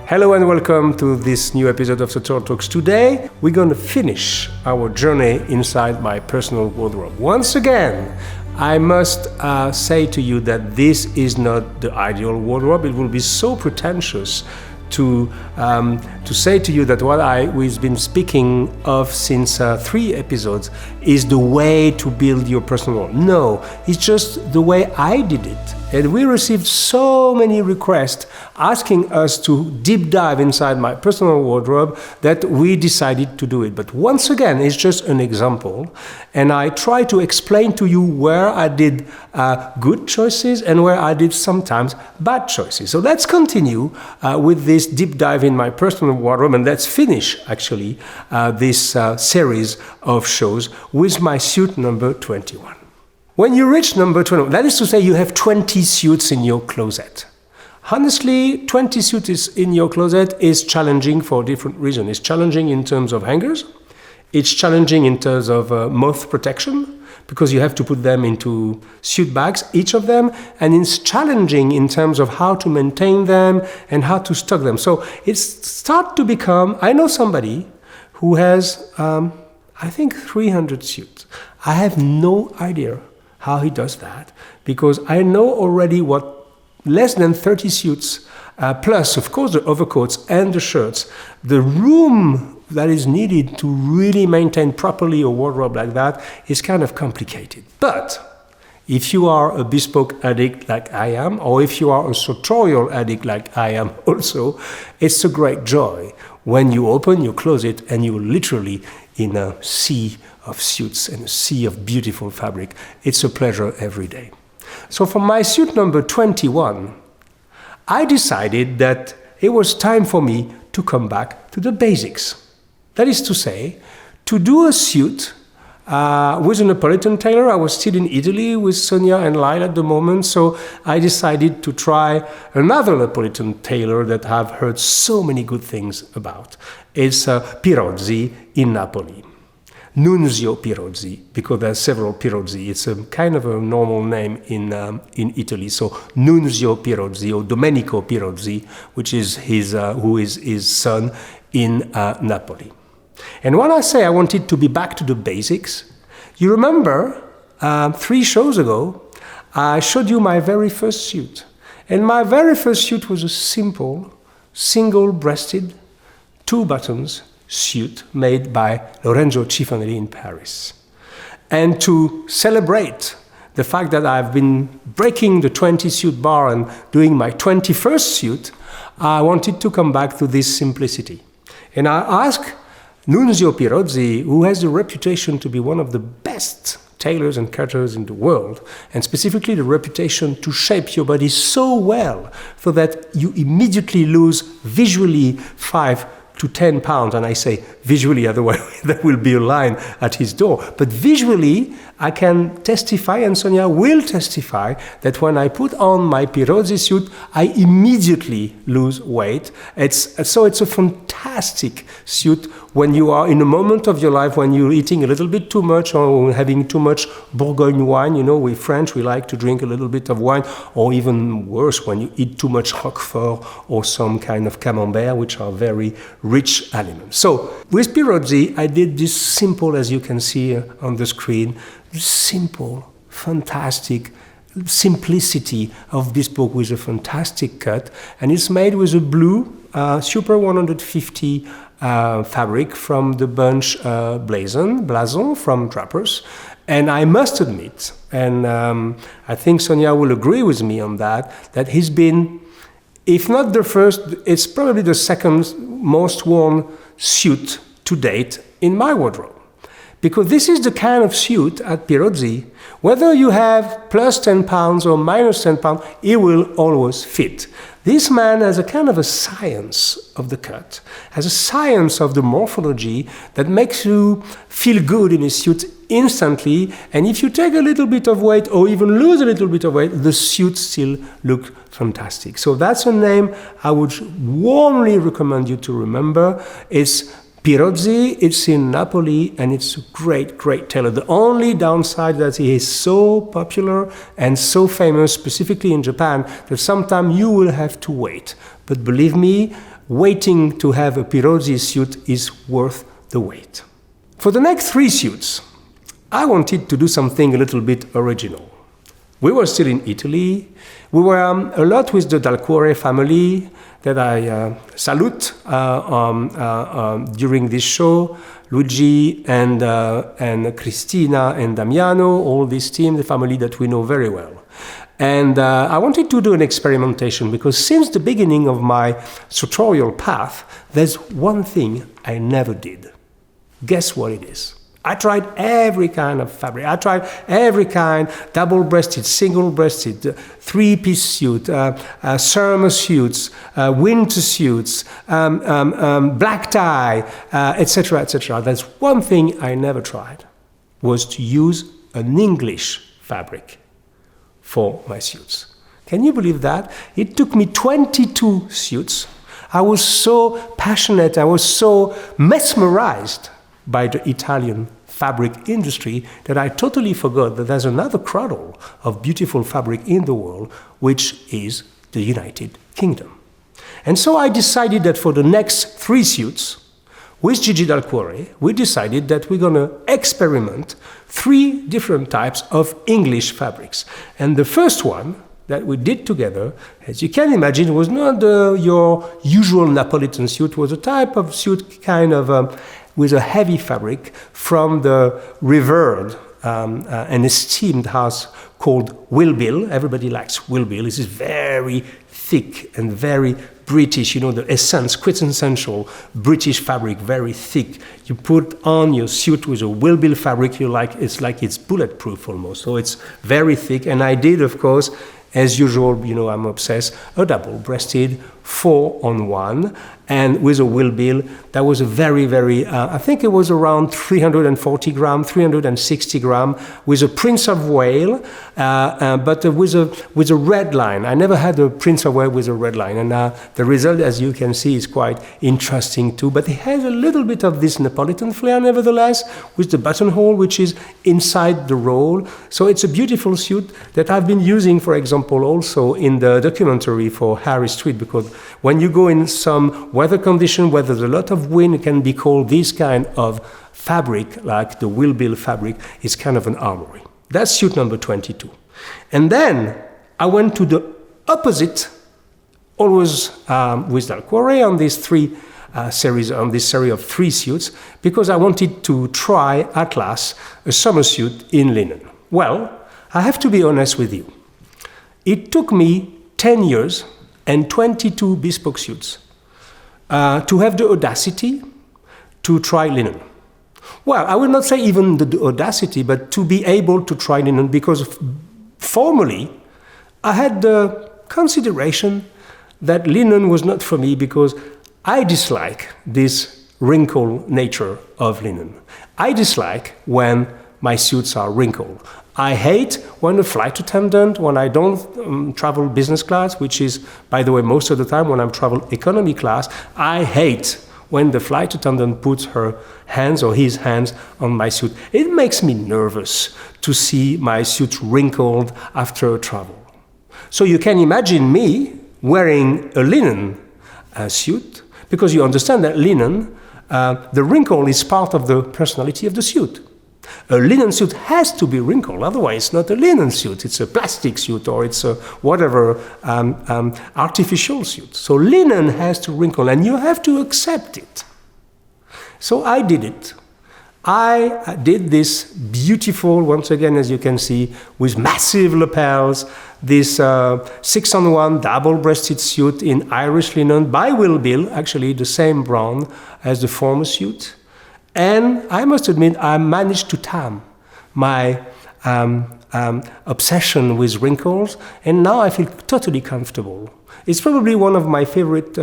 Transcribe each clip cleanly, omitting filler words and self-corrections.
Hello and welcome to this new episode of Sartorial Talks. Today, we're going to finish our journey inside my personal wardrobe. Once again, I must say to you that this is not the ideal wardrobe. It will be so pretentious to say to you that what we've been speaking of since 3 episodes is the way to build your personal wardrobe. No, it's just the way I did it. And we received so many requests asking us to deep dive inside my personal wardrobe that we decided to do it. But once again, it's just an example. And I try to explain to you where I did good choices and where I did sometimes bad choices. So let's continue with this deep dive in my personal wardrobe, and let's finish actually this series of shows with my suit number 21. When you reach number 21, that is to say you have 20 suits in your closet. Honestly, 20 suits in your closet is challenging for different reasons. It's challenging in terms of hangers. It's challenging in terms of moth protection, because you have to put them into suit bags, each of them, and it's challenging in terms of how to maintain them and how to stock them. So it starts to become, I know somebody who has, I think 300 suits. I have no idea how he does that, because I know already what less than 30 suits, plus of course the overcoats and the shirts, the room that is needed to really maintain properly a wardrobe like that is kind of complicated. But if you are a bespoke addict like I am, or if you are a sartorial addict like I am also, it's a great joy when you open your closet and you're literally in a sea of suits and a sea of beautiful fabric. It's a pleasure every day. So for my suit number 21, I decided that it was time for me to come back to the basics. That is to say, to do a suit with a Napolitan tailor. I was still in Italy with Sonia and Lyle at the moment, so I decided to try another Napolitan tailor that I've heard so many good things about. It's Pirozzi in Napoli. Nunzio Pirozzi, because there are several Pirozzi. It's a kind of a normal name in Italy. So Nunzio Pirozzi, or Domenico Pirozzi, which is who is his son in Napoli. And when I say I wanted to be back to the basics, you remember 3 shows ago, I showed you my very first suit. And my very first suit was a simple, single-breasted, 2 buttons suit made by Lorenzo Cifanelli in Paris. And to celebrate the fact that I've been breaking the 20 suit bar and doing my 21st suit, I wanted to come back to this simplicity. And I asked Nunzio Pirozzi, who has the reputation to be one of the best tailors and cutters in the world, and specifically the reputation to shape your body so well so that you immediately lose visually 5 to 10 pounds, and I say visually, otherwise there will be a line at his door. But visually, I can testify, and Sonia will testify, that when I put on my Pirozzi suit, I immediately lose weight. It's a fantastic suit when you are in a moment of your life when you're eating a little bit too much or having too much Bourgogne wine. You know, we French, we like to drink a little bit of wine, or even worse, when you eat too much Roquefort or some kind of Camembert, which are very rich elements. So with Pirozzi, I did this simple, as you can see on the screen, simple, fantastic simplicity of bespoke with a fantastic cut, and it's made with a blue Super 150 fabric from the bunch Blason from Trappers. And I must admit, and I think Sonia will agree with me on that he's been, if not the first, it's probably the second most worn suit to date in my wardrobe. Because this is the kind of suit at Pirozzi, whether you have plus 10 pounds or minus 10 pounds, it will always fit. This man has a kind of a science of the cut, has a science of the morphology that makes you feel good in his suit instantly. And if you take a little bit of weight or even lose a little bit of weight, the suit still looks fantastic. So that's a name I would warmly recommend you to remember. It's Pirozzi, it's in Napoli, and it's a great, great tailor. The only downside that he is so popular and so famous, specifically in Japan, that sometimes you will have to wait. But believe me, waiting to have a Pirozzi suit is worth the wait. For the next 3 suits, I wanted to do something a little bit original. We were still in Italy. We were a lot with the Dal Cuore family that I salute during this show. Luigi and Cristina and Damiano, all this team, the family that we know very well. And I wanted to do an experimentation because since the beginning of my sartorial path, there's one thing I never did. Guess what it is? I tried every kind of fabric. I tried every kind, double-breasted, single-breasted, 3-piece suit, summer suits, winter suits, black tie, etc., etc. There's one thing I never tried, was to use an English fabric for my suits. Can you believe that? It took me 22 suits. I was so passionate, I was so mesmerized by the Italian fabric industry that I totally forgot that there's another cradle of beautiful fabric in the world, which is the United Kingdom. And so I decided that for the next 3 suits, with Gigi Dal Cuore, we decided that we're going to experiment 3 different types of English fabrics. And the first one that we did together, as you can imagine, was not your usual Napolitan suit. It was a type of suit kind of with a heavy fabric from the revered and esteemed house called Wilbil. Everybody likes Wilbil. This is very thick and very British, you know, the essence, quintessential British fabric, very thick. You put on your suit with a Wilbil fabric, it's like it's bulletproof almost. So it's very thick. And I did, of course, as usual, you know, I'm obsessed, a double-breasted 4-on-1, and with a Wilbil that was a very, very, I think it was around 340 gram, 360 gram, with a Prince of Wales, but with a red line. I never had a Prince of Wales with a red line, and the result, as you can see, is quite interesting too. But it has a little bit of this Napolitan flair, nevertheless, with the buttonhole, which is inside the roll. So it's a beautiful suit that I've been using, for example, also in the documentary for Harry Street, because when you go in some weather condition where there's a lot of wind, it can be called this kind of fabric, like the Wilbil fabric, is kind of an armory. That's suit number 22. And then I went to the opposite, always with Dal Cuore on this series of 3 suits, because I wanted to try at last a summer suit in linen. Well, I have to be honest with you. It took me 10 years and 22 bespoke suits to have the audacity to try linen. Well, I will not say even the audacity, but to be able to try linen, because formerly I had the consideration that linen was not for me because I dislike this wrinkled nature of linen. I dislike when my suits are wrinkled. I hate when a flight attendant, when I don't travel business class, which is, by the way, most of the time when I'm travel economy class, I hate when the flight attendant puts her hands or his hands on my suit. It makes me nervous to see my suit wrinkled after a travel. So you can imagine me wearing a linen suit, because you understand that linen, the wrinkle is part of the personality of the suit. A linen suit has to be wrinkled, otherwise it's not a linen suit, it's a plastic suit or it's a whatever artificial suit. So linen has to wrinkle and you have to accept it. So I did it. I did this beautiful, once again, as you can see, with massive lapels, this 6-on-1 double-breasted suit in Irish linen by Wilbil, actually the same brand as the former suit. And I must admit, I managed to tame my obsession with wrinkles, and now I feel totally comfortable. It's probably one of my favorite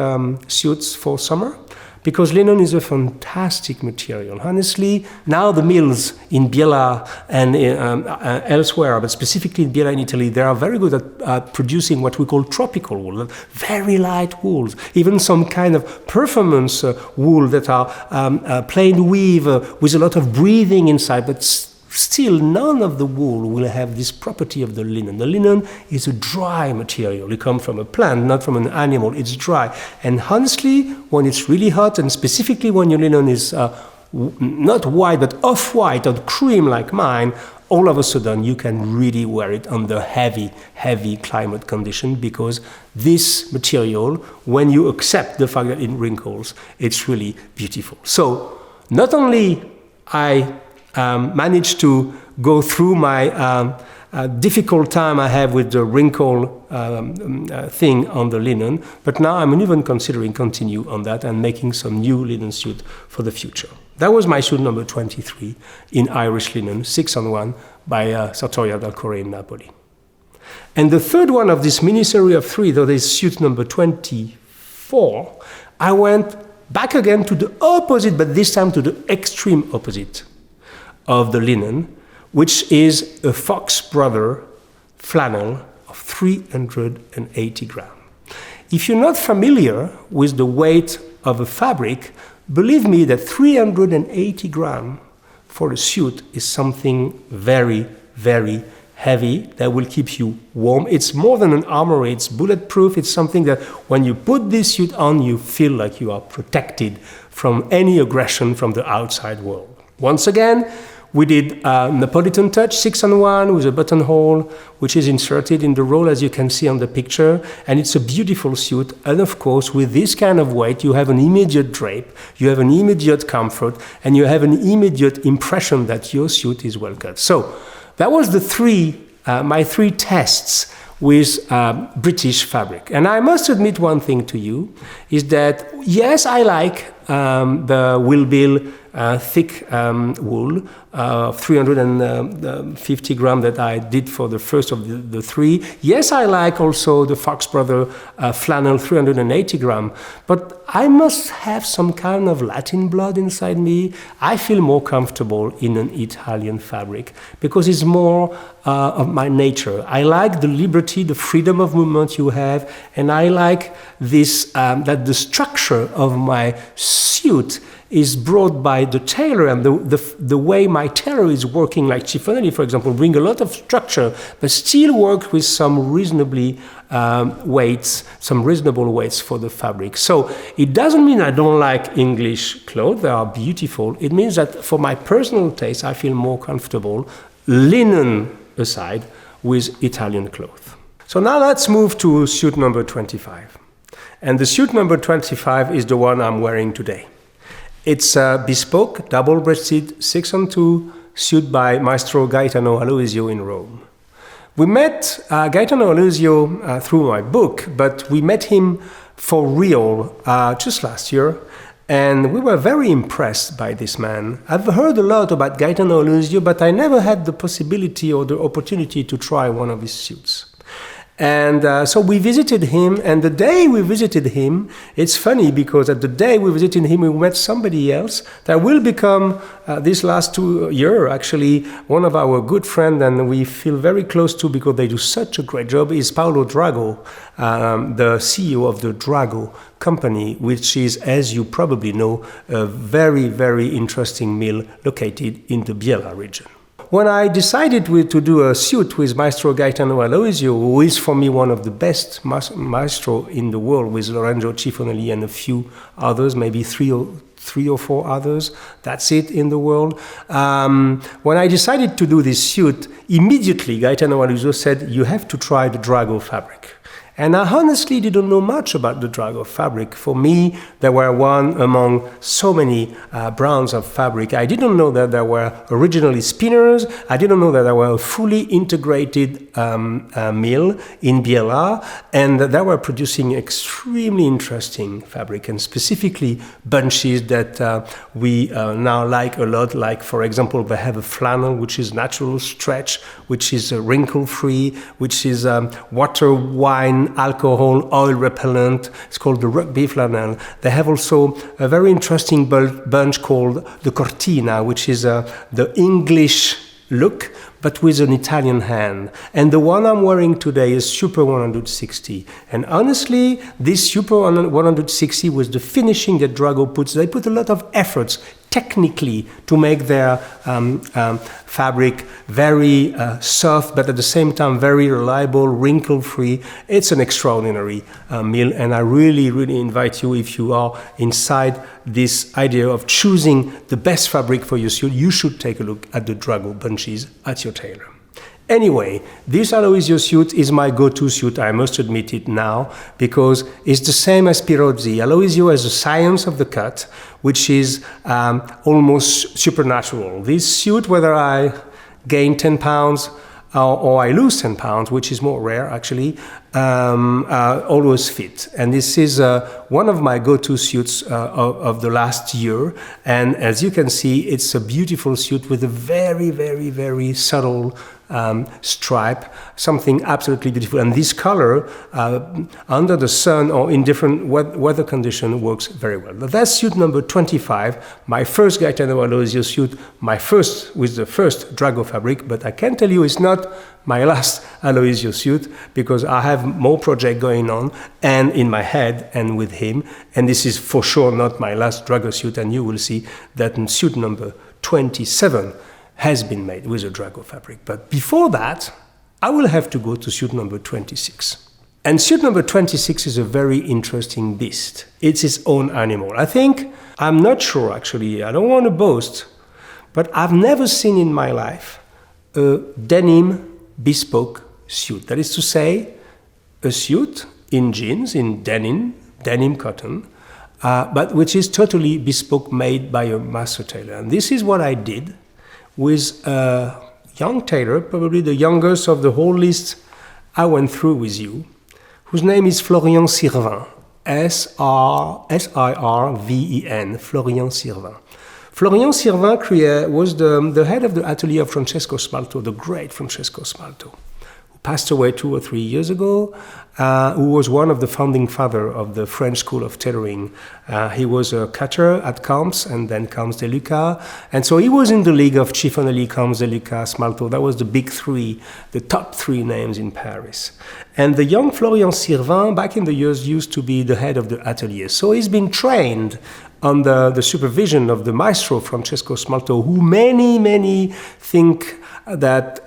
suits for summer, because linen is a fantastic material. Honestly, now the mills in Biella and elsewhere, but specifically in Biella in Italy, they are very good at producing what we call tropical wool, very light wools, even some kind of performance wool that are plain weave with a lot of breathing inside, but still none of the wool will have this property of the linen. The linen is a dry material. It comes from a plant, not from an animal. It's dry. And honestly, when it's really hot, and specifically when your linen is not white, but off-white or cream like mine, all of a sudden you can really wear it under heavy climate condition, because this material, when you accept the fact that it wrinkles, it's really beautiful. So not only I managed to go through my difficult time I have with the wrinkle thing on the linen, but now I'm even considering continue on that and making some new linen suit for the future. That was my suit number 23 in Irish linen, 6-on-1 by Sartorial del Corre in Napoli. And the third one of this mini series of 3, though is suit number 24, I went back again to the opposite, but this time to the extreme opposite of the linen, which is a Fox Brother flannel of 380 grams. If you're not familiar with the weight of a fabric, believe me that 380 grams for a suit is something very, very heavy that will keep you warm. It's more than an armor, it's bulletproof. It's something that when you put this suit on, you feel like you are protected from any aggression from the outside world. Once again, we did Napolitan touch, 6-on-1 with a buttonhole, which is inserted in the roll, as you can see on the picture. And it's a beautiful suit. And of course, with this kind of weight, you have an immediate drape, you have an immediate comfort, and you have an immediate impression that your suit is well cut. So that was my three tests with British fabric. And I must admit one thing to you, is that yes, I like the Willbill thick wool, 350 grams that I did for the first of the 3. Yes, I like also the Fox Brother flannel, 380 grams, but I must have some kind of Latin blood inside me. I feel more comfortable in an Italian fabric because it's more of my nature. I like the liberty, the freedom of movement you have, and I like this, that the structure of my suit is brought by the tailor, and the way my tailor is working, like Chiffonelli, for example, bring a lot of structure, but still work with some reasonable weights for the fabric. So it doesn't mean I don't like English clothes, they are beautiful. It means that for my personal taste, I feel more comfortable, linen aside, with Italian clothes. So now let's move to suit number 25. And the suit number 25 is the one I'm wearing today. It's a bespoke, double-breasted, 6-on-2 suit by Maestro Gaetano Aloisio in Rome. We met Gaetano Aloisio through my book, but we met him for real just last year, and we were very impressed by this man. I've heard a lot about Gaetano Aloisio, but I never had the possibility or the opportunity to try one of his suits. And so we visited him, and the day we visited him, it's funny because at the day we visited him, we met somebody else that will become, this last 2 years, actually, one of our good friends, and we feel very close to because they do such a great job, is Paolo Drago, the CEO of the Drago company, which is, as you probably know, a very, very interesting mill located in the Biella region. When I decided to do a suit with Maestro Gaetano Aloisio, who is for me one of the best maestro in the world, with Lorenzo Chiffonelli and a few others, maybe three or four others, that's it in the world. When I decided to do this suit, immediately Gaetano Aloisio said, you have to try the Drago fabric. And I honestly didn't know much about the Drago fabric. For me, they were one among so many brands of fabric. I didn't know that there were originally spinners. I didn't know that there were a fully integrated mill in Biella, and that they were producing extremely interesting fabric, and specifically bunches that we now like a lot. Like, for example, they have a flannel, which is natural stretch, which is wrinkle-free, which is water, wine, alcohol, oil repellent. It's called the rugby flannel. They have also a very interesting bunch called the Cortina, which is the English look, but with an Italian hand. And the one I'm wearing today is Super 160. And honestly, this Super 160 was the finishing that Drago puts. They put a lot of efforts technically to make their fabric very soft, but at the same time very reliable, wrinkle-free. It's an extraordinary mill, and I really, really invite you, if you are inside this idea of choosing the best fabric for your suit, you should take a look at the Drago bunches at your tailor. Anyway, this Aloisio suit is my go-to suit, I must admit it now, because it's the same as Pirozzi. Aloisio has a science of the cut, which is almost supernatural. This suit, whether I gain 10 pounds or I lose 10 pounds, which is more rare actually, always fit. And this is one of my go-to suits of the last year. And as you can see, it's a beautiful suit with a very, very, very subtle stripe, something absolutely beautiful. And this color, under the sun or in different weather conditions, works very well. But that's suit number 25, my first Gaetano Aloisio suit, with the first Drago fabric, but I can tell you it's not my last Aloisio suit, because I have more projects going on and in my head and with him, and this is for sure not my last Drago suit, and you will see that in suit number 27 has been made with a Drago fabric. But before that, I will have to go to suit number 26. And suit number 26 is a very interesting beast. It's its own animal. I'm not sure actually, I don't want to boast, but I've never seen in my life a denim bespoke suit. That is to say, a suit in jeans, in denim cotton, but which is totally bespoke, made by a master tailor. And this is what I did with a young tailor, probably the youngest of the whole list I went through with you, whose name is Florian Sirven, S-I-R-V-E-N, Florian Sirven. Florian Sirven was the head of the atelier of Francesco Smalto, the great Francesco Smalto, who passed away 2 or 3 years ago, who was one of the founding fathers of the French School of Tailoring. He was a cutter at Camps and then Camps de Lucas. And so he was in the league of Chiffonelli, Camps de Lucas, Smalto. That was the big three, the top 3 names in Paris. And the young Florian Sirven, back in the years, used to be the head of the atelier. So he's been trained under the supervision of the maestro Francesco Smalto, who many think that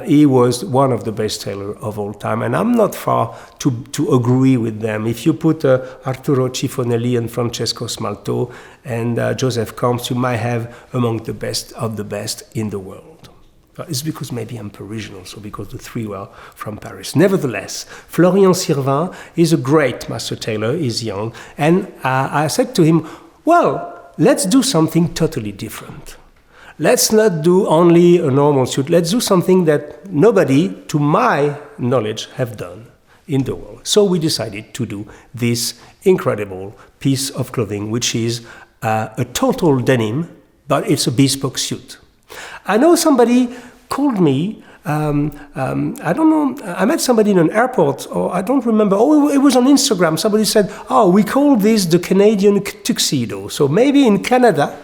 he was one of the best tailors of all time. And I'm not far to agree with them. If you put Arturo Chiffonelli and Francesco Smalto and Joseph Camps, you might have among the best of the best in the world. It's because maybe I'm Parisian also, because the 3 were from Paris. Nevertheless, Florian Sirven is a great master tailor, he's young, and I said to him, well, let's do something totally different. Let's not do only a normal suit. Let's do something that nobody, to my knowledge, have done in the world. So we decided to do this incredible piece of clothing, which is a total denim, but it's a bespoke suit. I know somebody called me, I don't know, I met somebody in an airport, or I don't remember, it was on Instagram. Somebody said, we call this the Canadian tuxedo. So maybe in Canada,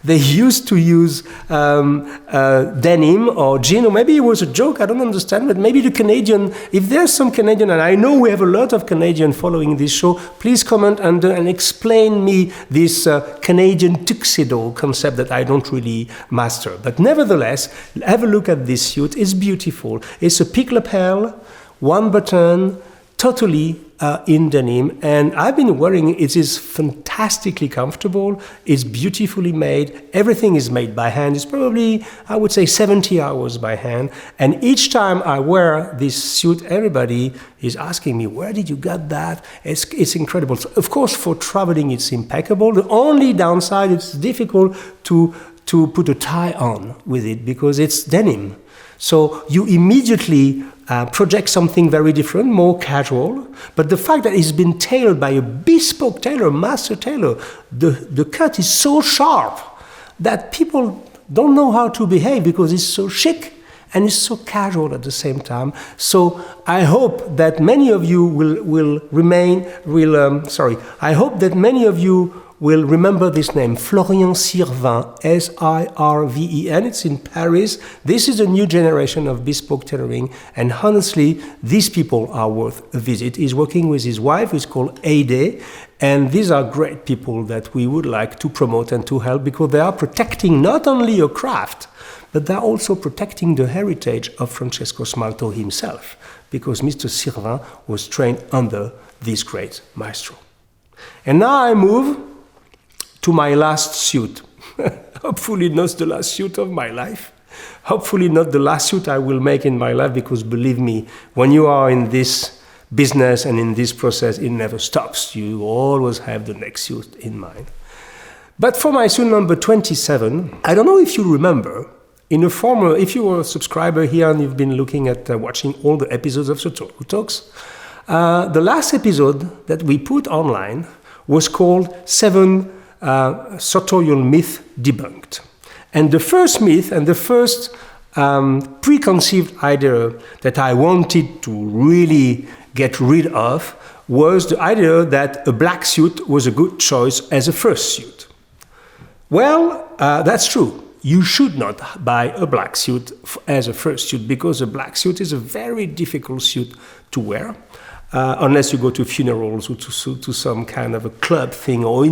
they used to use denim or jean, or maybe it was a joke, I don't understand, but maybe the Canadian, if there's some Canadian, and I know we have a lot of Canadian following this show, please comment and explain me this Canadian tuxedo concept that I don't really master. But nevertheless, have a look at this suit, it's beautiful. It's a pique lapel, 1 button, totally in denim, and I've been wearing it. It is fantastically comfortable, it's beautifully made, everything is made by hand. It's probably, I would say, 70 hours by hand, and each time I wear this suit, everybody is asking me, where did you get that? It's incredible. So of course, for traveling, it's impeccable. The only downside, it's difficult to put a tie on with it, because it's denim. So you immediately project something very different, more casual. But the fact that it's been tailored by a bespoke tailor, a master tailor, the cut is so sharp that people don't know how to behave, because it's so chic and it's so casual at the same time. So I hope that many of you will remember this name, Florian Sirven, S-I-R-V-E-N. It's in Paris. This is a new generation of bespoke tailoring, and honestly, these people are worth a visit. He's working with his wife, who's called Aide, and these are great people that we would like to promote and to help, because they are protecting not only your craft, but they're also protecting the heritage of Francesco Smalto himself, because Mr. Sirven was trained under this great maestro. And now I move to my last suit. Hopefully not the last suit of my life. Hopefully not the last suit I will make in my life, because believe me, when you are in this business and in this process, it never stops. You always have the next suit in mind. But for my suit number 27, I don't know if you remember, in a former, if you were a subscriber here and you've been looking at watching all the episodes of Sartorial Talks, the last episode that we put online was called 7 Sartorial Myths Debunked. And the first myth and the first preconceived idea that I wanted to really get rid of was the idea that a black suit was a good choice as a first suit. Well, that's true. You should not buy a black suit as a first suit, because a black suit is a very difficult suit to wear, unless you go to funerals or to some kind of a club thing, or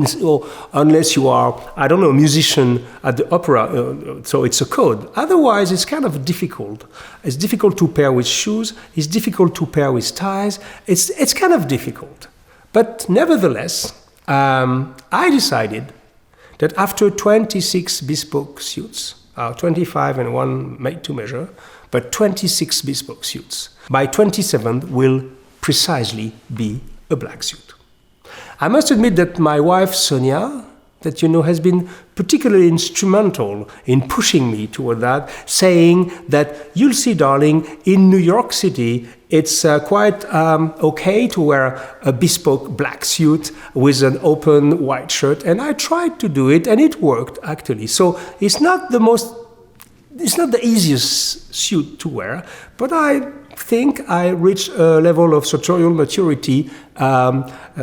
unless you are, I don't know, a musician at the opera, so it's a code. Otherwise, it's kind of difficult. It's difficult to pair with shoes. It's difficult to pair with ties. It's kind of difficult. But nevertheless, I decided that after 26 bespoke suits, 25 and one made to measure, but 26 bespoke suits, by 27th will precisely be a black suit. I must admit that my wife Sonia, that you know, has been particularly instrumental in pushing me toward that, saying that, you'll see, darling, in New York City, it's quite okay to wear a bespoke black suit with an open white shirt. And I tried to do it, and it worked, actually. So it's not the easiest suit to wear, but I think I reached a level of sartorial maturity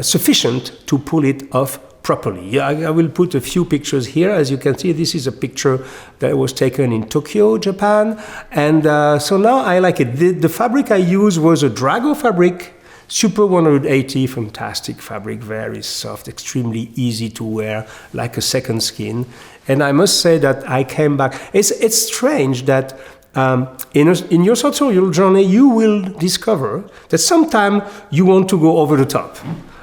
sufficient to pull it off properly. Yeah, I will put a few pictures here. As you can see, this is a picture that was taken in Tokyo, Japan. And so now I like it. The fabric I used was a Drago fabric, Super 180, fantastic fabric, very soft, extremely easy to wear, like a second skin. And I must say that I came back. It's strange that in your sartorial journey, you will discover that sometimes you want to go over the top,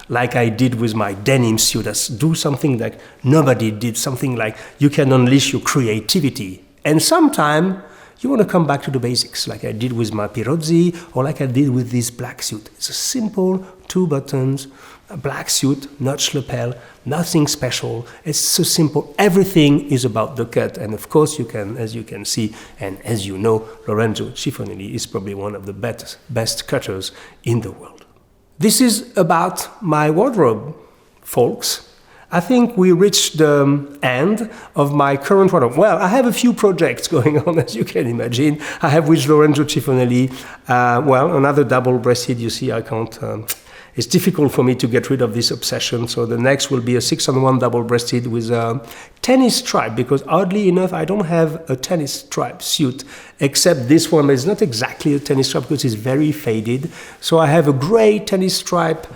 like I did with my denim suit. Do something like nobody did, something like you can unleash your creativity. And sometimes you want to come back to the basics, like I did with my Pirozzi, or like I did with this black suit. It's a simple 2 buttons, a black suit, notch lapel, nothing special. It's so simple. Everything is about the cut. And of course, you can, as you can see, and as you know, Lorenzo Cifonelli is probably one of the best cutters in the world. This is about my wardrobe, folks. I think we reached the end of my current wardrobe. Well, I have a few projects going on, as you can imagine. I have with Lorenzo Cifonelli, another double-breasted. You see, I can't... It's difficult for me to get rid of this obsession. So the next will be a 6-on-1 double-breasted with a tennis stripe, because oddly enough, I don't have a tennis stripe suit, except this one is not exactly a tennis stripe because it's very faded. So I have a gray tennis stripe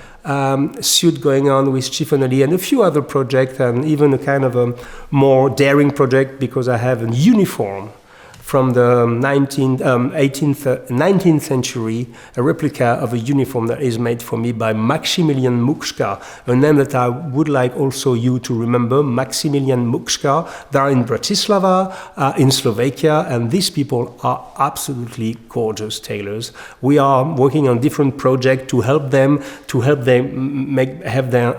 suit going on with Cifonelli and a few other projects, and even a kind of a more daring project, because I have a uniform from the 19th century, a replica of a uniform that is made for me by Maximilian Muchka, a name that I would like also you to remember, Maximilian Muchka. They are in Bratislava, in Slovakia, and these people are absolutely gorgeous tailors. We are working on different projects to help them have their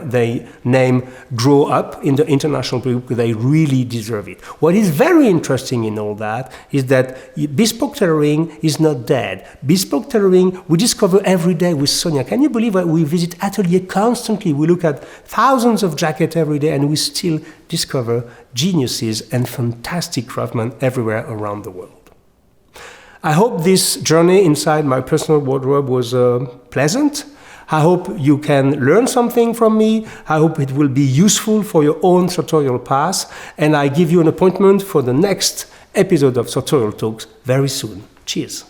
name grow up in the international public, because they really deserve it. What is very interesting in all that is that bespoke tailoring is not dead. Bespoke tailoring we discover every day with Sonia. Can you believe that we visit atelier constantly? We look at thousands of jackets every day, and we still discover geniuses and fantastic craftsmen everywhere around the world. I hope this journey inside my personal wardrobe was pleasant. I hope you can learn something from me. I hope it will be useful for your own sartorial path. And I give you an appointment for the next episode of Sartorial Talks very soon. Cheers.